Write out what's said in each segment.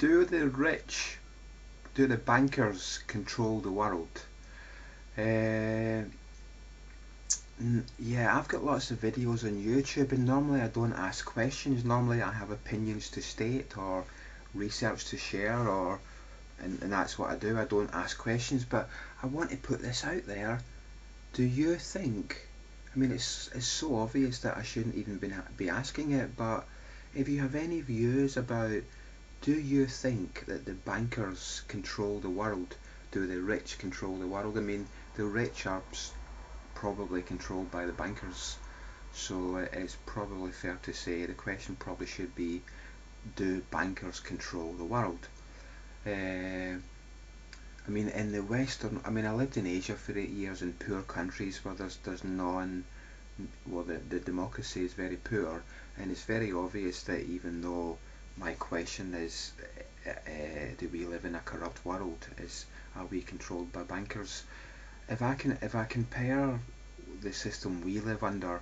Do the rich, do the bankers control the world? Uh, yeah, I've got lots of videos on YouTube, and normally I don't ask questions. Normally I have opinions to state or research to share, and that's what I do. I don't ask questions, but I want to put this out there. Do you think? I mean, it's so obvious that I shouldn't even be asking it, but if you have any views about, do you think that the bankers control the world? Do the rich control the world? I mean, the rich are probably controlled by the bankers, so it's probably fair to say the question probably should be, do bankers control the world? I mean, in the Western, I mean, I lived in Asia for 8 years in poor countries where there's well, the democracy is very poor, and it's very obvious that even though my question is, do we live in a corrupt world? Are we controlled by bankers? If I compare the system we live under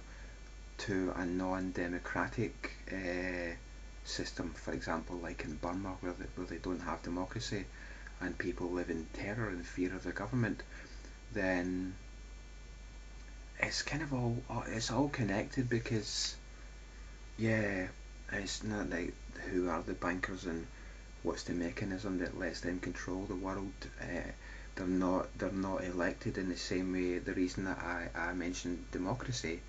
to a non-democratic system, for example, like in Burma, where they don't have democracy and people live in terror and fear of the government, then it's kind of it's all connected, because yeah, it's not like who are the bankers and what's the mechanism that lets them control the world. They're not elected in the same way. The reason that I mentioned democracy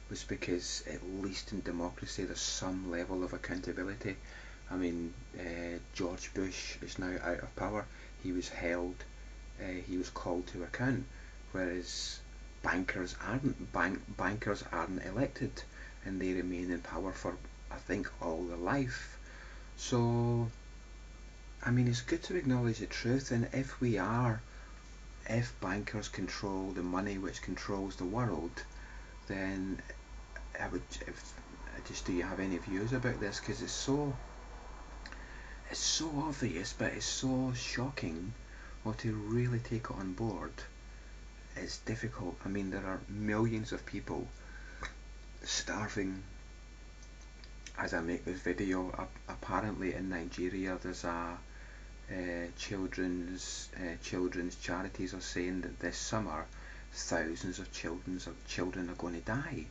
was because at least in democracy there's some level of accountability. I mean, George Bush is now out of power. He was held, he was called to account, whereas bankers aren't elected, and they remain in power for, I think, all their life. So I mean, it's good to acknowledge the truth, and if bankers control the money which controls the world, then I would, if just, do you have any views about this? Because it's so obvious, but it's so shocking. Or to really take it on board, it's difficult. I mean, there are millions of people starving as I make this video. Apparently in Nigeria there's a children's charities are saying that this summer thousands of children are going to die.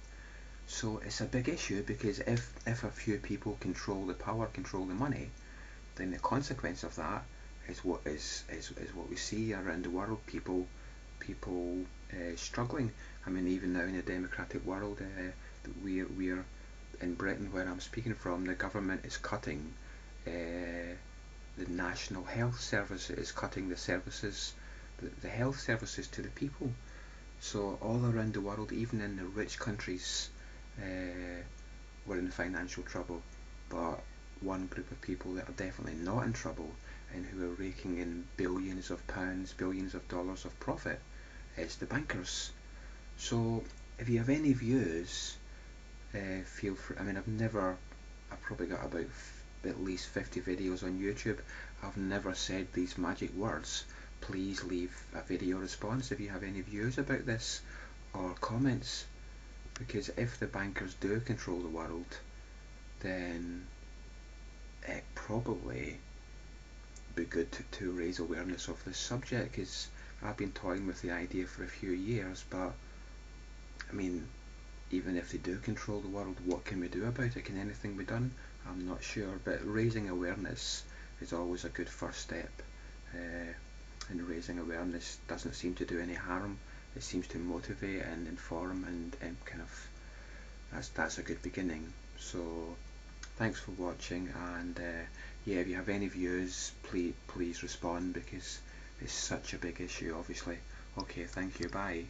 So it's a big issue, because if a few people control the power, control the money, then the consequence of that is what we see around the world. People struggling. I mean, even now in a democratic world, we're in Britain, where I'm speaking from, the government is cutting the National Health Service, is cutting the services, the health services to the people. So all around the world, even in the rich countries, we're in financial trouble. But one group of people that are definitely not in trouble and who are raking in billions of pounds, billions of dollars of profit, is the bankers. So if you have any views, feel free. I mean, I've probably got about at least 50 videos on YouTube. I've never said these magic words. Please leave a video response if you have any views about this, or comments, because if the bankers do control the world, then it probably be good to raise awareness of this subject, because I've been toying with the idea for a few years. But I mean, even if they do control the world, what can we do about it? Can anything be done? I'm not sure, but raising awareness is always a good first step, and raising awareness doesn't seem to do any harm. It seems to motivate and inform, and kind of, that's a good beginning. So thanks for watching, and yeah, if you have any views, please respond, because it's such a big issue, obviously. Okay, thank you, bye.